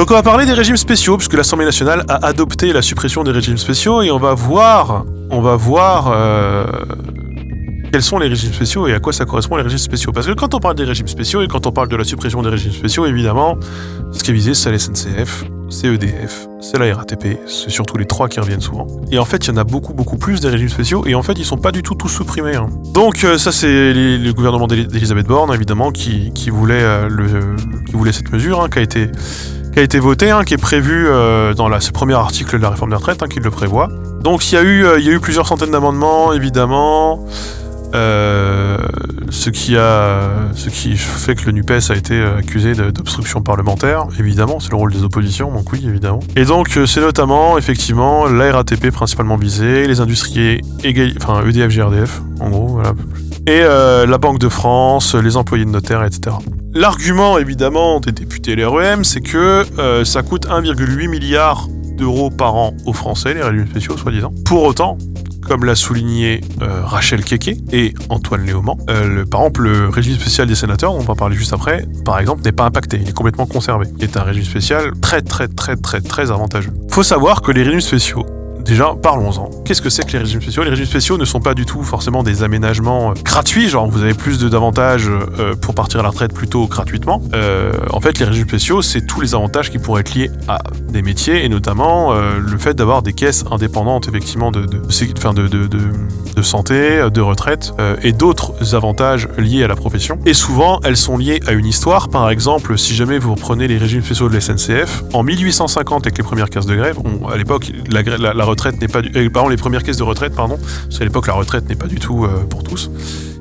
Donc on va parler des régimes spéciaux, puisque l'Assemblée nationale a adopté la suppression des régimes spéciaux, et on va voir quels sont les régimes spéciaux et à quoi ça correspond les régimes spéciaux. Parce que quand on parle des régimes spéciaux et quand on parle de la suppression des régimes spéciaux, évidemment, ce qui est visé, c'est la SNCF, c'est EDF, c'est la RATP, c'est surtout les trois qui reviennent souvent. Et en fait, il y en a beaucoup plus des régimes spéciaux, et en fait, ils sont pas du tout tous supprimés. Donc ça, c'est le gouvernement d'Elisabeth Borne, évidemment, qui voulait cette mesure, qui a été votée, qui est prévue dans ce premier article de la réforme des retraites, qui le prévoit. Donc il y a eu plusieurs centaines d'amendements, évidemment. Ce qui fait que le NUPES a été accusé d'obstruction parlementaire, évidemment, c'est le rôle des oppositions, donc oui, évidemment. Et donc c'est notamment, effectivement, la RATP principalement visée, les industries EDF, GRDF, en gros, voilà. Et la Banque de France, les employés de notaires, etc. L'argument, évidemment, des députés LREM, c'est que ça coûte 1,8 milliard d'euros par an aux Français, les régimes spéciaux, soi-disant. Pour autant, comme l'a souligné Rachel Keke et Antoine Léaumont, par exemple, le régime spécial des sénateurs, dont on va parler juste après, par exemple, n'est pas impacté, il est complètement conservé. Il est un régime spécial très avantageux. Faut savoir que les régimes spéciaux, déjà, parlons-en. Qu'est-ce que c'est que les régimes spéciaux ? Les régimes spéciaux ne sont pas du tout forcément des aménagements gratuits, genre vous avez plus d'avantages pour partir à la retraite plutôt gratuitement. En fait, les régimes spéciaux, c'est tous les avantages qui pourraient être liés à des métiers, et notamment le fait d'avoir des caisses indépendantes, effectivement, de santé, de retraite, et d'autres avantages liés à la profession. Et souvent, elles sont liées à une histoire. Par exemple, si jamais vous reprenez les régimes spéciaux de la SNCF, en 1850, avec les premières caisses de grève, à l'époque, la retraite n'est pas les premières caisses de retraite, parce qu'à l'époque la retraite n'est pas du tout pour tous.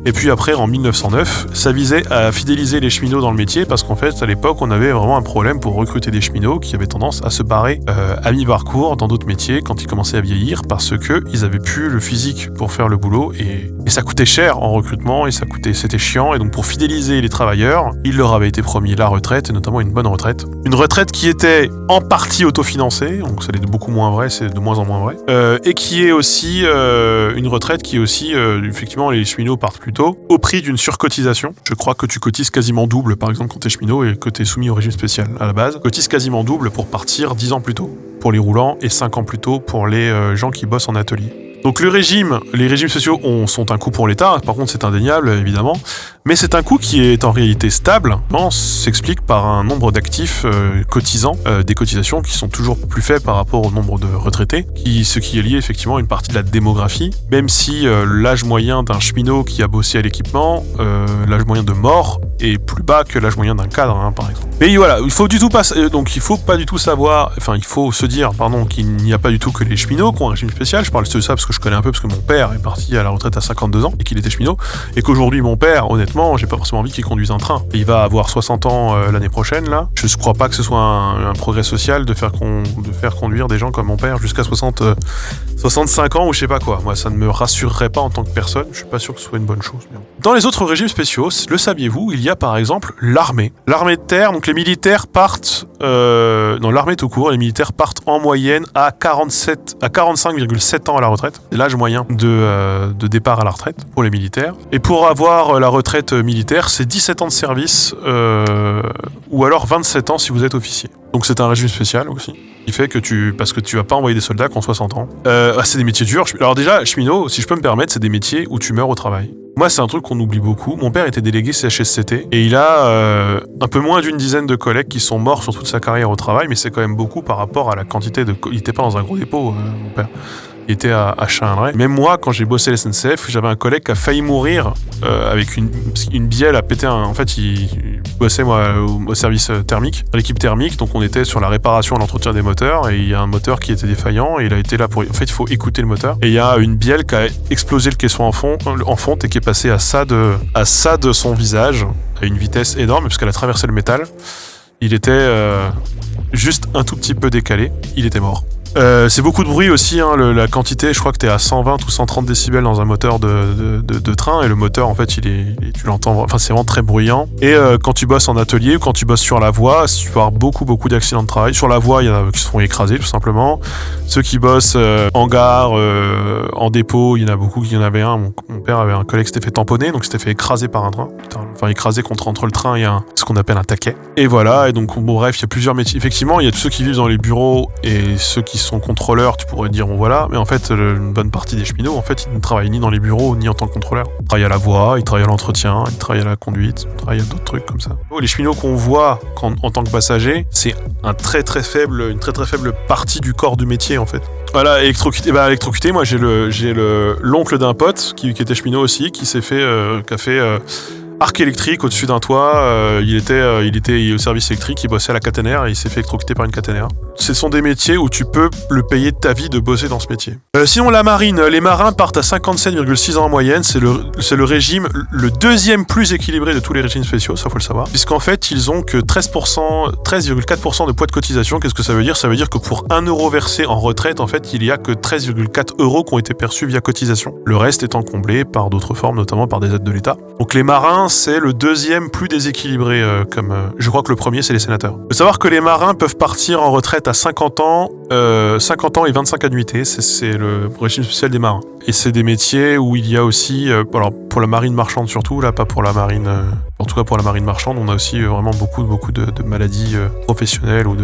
Et puis après, en 1909, ça visait à fidéliser les cheminots dans le métier, parce qu'en fait, à l'époque, on avait vraiment un problème pour recruter des cheminots qui avaient tendance à se barrer à mi-parcours dans d'autres métiers quand ils commençaient à vieillir, parce qu'ils avaient plus le physique pour faire le boulot, et ça coûtait cher en recrutement, et c'était chiant, et donc pour fidéliser les travailleurs, il leur avait été promis la retraite, et notamment une bonne retraite. Une retraite qui était en partie autofinancée, donc ça l'est beaucoup moins vrai, c'est de moins en moins vrai, et qui est aussi une retraite qui est aussi, effectivement, les cheminots partent plus tôt, au prix d'une surcotisation. Je crois que tu cotises quasiment double, par exemple, quand t'es cheminot et que t'es soumis au régime spécial à la base. Tu cotises quasiment double pour partir 10 ans plus tôt pour les roulants et 5 ans plus tôt pour les gens qui bossent en atelier. Donc les régimes spéciaux sont un coût pour l'État, par contre c'est indéniable évidemment, mais c'est un coût qui est en réalité stable, s'explique par un nombre d'actifs cotisants, des cotisations qui sont toujours plus faibles par rapport au nombre de retraités, ce qui est lié effectivement à une partie de la démographie, même si l'âge moyen d'un cheminot qui a bossé à l'équipement, l'âge moyen de mort est plus bas que l'âge moyen d'un cadre, par exemple. Mais voilà, il faut se dire qu'il n'y a pas du tout que les cheminots qui ont un régime spécial. Je parle de ça parce que je connais un peu, parce que mon père est parti à la retraite à 52 ans et qu'il était cheminot, et qu'aujourd'hui mon père, honnêtement, j'ai pas forcément envie qu'il conduise un train. Il va avoir 60 ans l'année prochaine là. Je ne crois pas que ce soit un progrès social de faire conduire des gens comme mon père jusqu'à 65 ans ou je sais pas quoi. Moi, ça ne me rassurerait pas en tant que personne. Je suis pas sûr que ce soit une bonne chose. Mais bon. Dans les autres régimes spéciaux, le saviez-vous, il y a par exemple l'armée. L'armée de terre, donc les militaires partent dans l'armée tout court, les militaires partent en moyenne à 45,7 ans à la retraite. C'est l'âge moyen de départ à la retraite pour les militaires. Et pour avoir la retraite militaire, c'est 17 ans de service ou alors 27 ans si vous êtes officier. Donc c'est un régime spécial aussi, qui fait que parce que tu vas pas envoyer des soldats qui ont 60 ans. C'est des métiers durs. Alors déjà, cheminot, si je peux me permettre, c'est des métiers où tu meurs au travail. Moi, c'est un truc qu'on oublie beaucoup. Mon père était délégué CHSCT et il a un peu moins d'une dizaine de collègues qui sont morts sur toute sa carrière au travail, mais c'est quand même beaucoup par rapport à la quantité de... Il était pas dans un gros dépôt, mon père. Il était à Chalindrey. Même moi, quand j'ai bossé à la SNCF, j'avais un collègue qui a failli mourir avec une bielle à péter En fait, il bossait, moi, au service thermique, à l'équipe thermique. Donc, on était sur la réparation et l'entretien des moteurs. Et il y a un moteur qui était défaillant. Et il a été là pour... En fait, il faut écouter le moteur. Et il y a une bielle qui a explosé le caisson en fonte et qui est passée à ça de son visage, à une vitesse énorme, puisqu'elle a traversé le métal. Il était juste un tout petit peu décalé. Il était mort. C'est beaucoup de bruit aussi, hein, la quantité, je crois que t'es à 120 ou 130 décibels dans un moteur de train, et le moteur en fait tu l'entends, enfin c'est vraiment très bruyant. Et quand tu bosses en atelier ou quand tu bosses sur la voie, tu peux avoir beaucoup d'accidents de travail. Sur la voie, il y en a qui se font écraser tout simplement. Ceux qui bossent en gare, en dépôt, il y en a beaucoup. Il y en avait un, mon père avait un collègue qui s'était fait tamponner, donc s'était fait écraser par un train. Enfin écrasé entre le train et ce qu'on appelle un taquet. Et voilà, et donc bon, bref, il y a plusieurs métiers. Effectivement, il y a tous ceux qui vivent dans les bureaux et ceux qui sont contrôleurs, tu pourrais dire bon voilà, mais en fait une bonne partie des cheminots en fait ils ne travaillent ni dans les bureaux ni en tant que contrôleur. Ils travaillent à la voie, ils travaillent à l'entretien, ils travaillent à la conduite, ils travaillent à d'autres trucs comme ça. Les cheminots qu'on voit en tant que passagers, c'est une très très faible partie du corps du métier en fait. Voilà, électrocuté, moi j'ai l'oncle d'un pote qui était cheminot aussi, qui a fait arc électrique au-dessus d'un toit. Il était au service électrique, il bossait à la caténaire et il s'est fait électrocuter par une caténaire. Ce sont des métiers où tu peux le payer de ta vie de bosser dans ce métier. Sinon la marine, les marins partent à 57,6 ans en moyenne, c'est le régime le deuxième plus équilibré de tous les régimes spéciaux, ça faut le savoir, puisqu'en fait ils ont que 13,4% de poids de cotisation. Qu'est-ce que ça veut dire ? Ça veut dire que pour 1 euro versé en retraite, en fait il y a que 13,4 euros qui ont été perçus via cotisation. Le reste étant comblé par d'autres formes, notamment par des aides de l'État. Donc les marins, c'est le deuxième plus déséquilibré, je crois que le premier c'est les sénateurs. Il faut savoir que les marins peuvent partir en retraite à 50 ans et 25 annuités, c'est le régime spécial des marins. Et c'est des métiers où il y a aussi, alors pour la marine marchande surtout, là pas pour la marine, en tout cas pour la marine marchande, on a aussi vraiment beaucoup de maladies professionnelles ou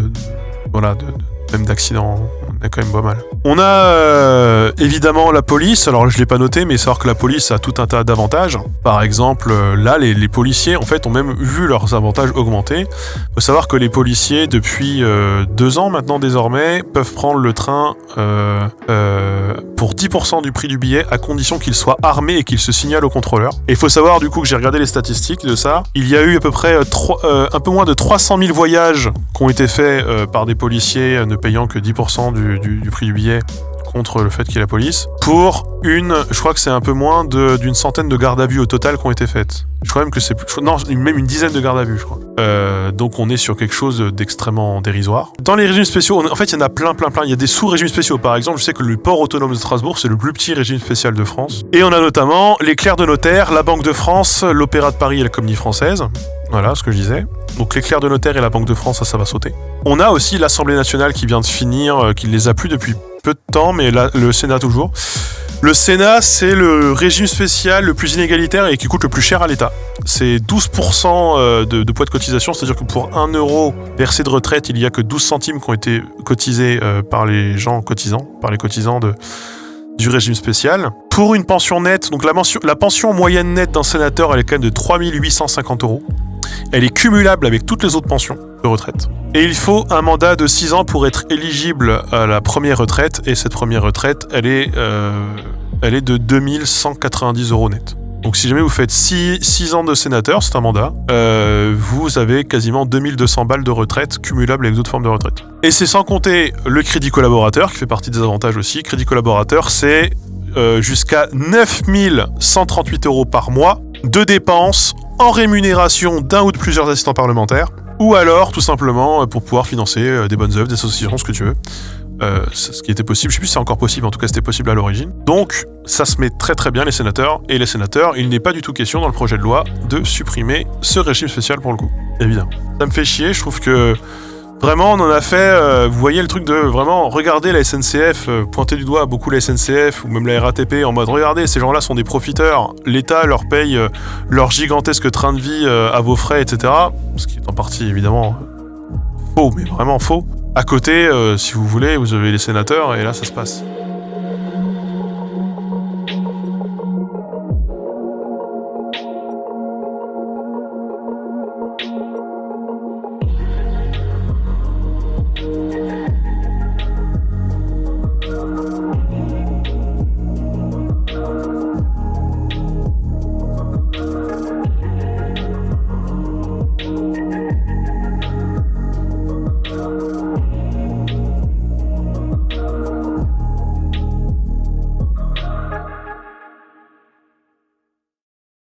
même d'accidents, on a quand même pas mal. On a évidemment la police, alors je l'ai pas noté, mais savoir que la police a tout un tas d'avantages. Par exemple, là, les policiers, en fait, ont même vu leurs avantages augmenter. Il faut savoir que les policiers, depuis 2 ans maintenant désormais, peuvent prendre le train pour 10% du prix du billet, à condition qu'ils soient armés et qu'ils se signalent au contrôleur. Et il faut savoir, du coup, que j'ai regardé les statistiques de ça. Il y a eu à peu près un peu moins de 300 000 voyages qui ont été faits par des policiers ne payant que 10% du prix du billet contre le fait qu'il y ait la police, pour je crois que c'est un peu moins d'une centaine de gardes à vue au total qui ont été faites. Je crois même que c'est même une dizaine de gardes à vue, je crois. Donc on est sur quelque chose d'extrêmement dérisoire. Dans les régimes spéciaux, en fait il y en a plein. Il y a des sous-régimes spéciaux. Par exemple, je sais que le port autonome de Strasbourg, c'est le plus petit régime spécial de France. Et on a notamment les clercs de notaire, la Banque de France, l'Opéra de Paris et la Comédie Française. Voilà ce que je disais. Donc les clercs de notaire et la Banque de France, ça va sauter. On a aussi l'Assemblée nationale qui vient de finir, qui ne les a plus depuis peu de temps, mais le Sénat toujours. Le Sénat, c'est le régime spécial le plus inégalitaire et qui coûte le plus cher à l'État. C'est 12% de poids de cotisation, c'est-à-dire que pour 1 euro versé de retraite, il n'y a que 12 centimes qui ont été cotisés par les gens cotisants, par les cotisants du régime spécial. Pour une pension nette, donc la pension moyenne nette d'un sénateur, elle est quand même de 3 850 euros. Elle est cumulable avec toutes les autres pensions de retraite. Et il faut un mandat de 6 ans pour être éligible à la première retraite. Et cette première retraite, elle est de 2190 euros net. Donc si jamais vous faites 6 ans de sénateur, c'est un mandat, vous avez quasiment 2200 balles de retraite cumulables avec d'autres formes de retraite. Et c'est sans compter le crédit collaborateur, qui fait partie des avantages aussi. Crédit collaborateur, c'est jusqu'à 9138 euros par mois de dépenses en rémunération d'un ou de plusieurs assistants parlementaires, ou alors tout simplement pour pouvoir financer des bonnes œuvres, des associations, ce que tu veux. Ce qui était possible, je sais plus si c'est encore possible, en tout cas c'était possible à l'origine. Donc ça se met très très bien les sénateurs, et les sénateurs, il n'est pas du tout question dans le projet de loi de supprimer ce régime spécial pour le coup, évidemment. Ça me fait chier, je trouve que vraiment on en a fait, vous voyez le truc de vraiment regarder la SNCF, pointer du doigt beaucoup la SNCF ou même la RATP en mode regardez, ces gens-là sont des profiteurs, l'État leur paye leur gigantesque train de vie à vos frais, etc. Ce qui est en partie évidemment faux, mais vraiment faux. À côté, si vous voulez, vous avez les sénateurs et là ça se passe.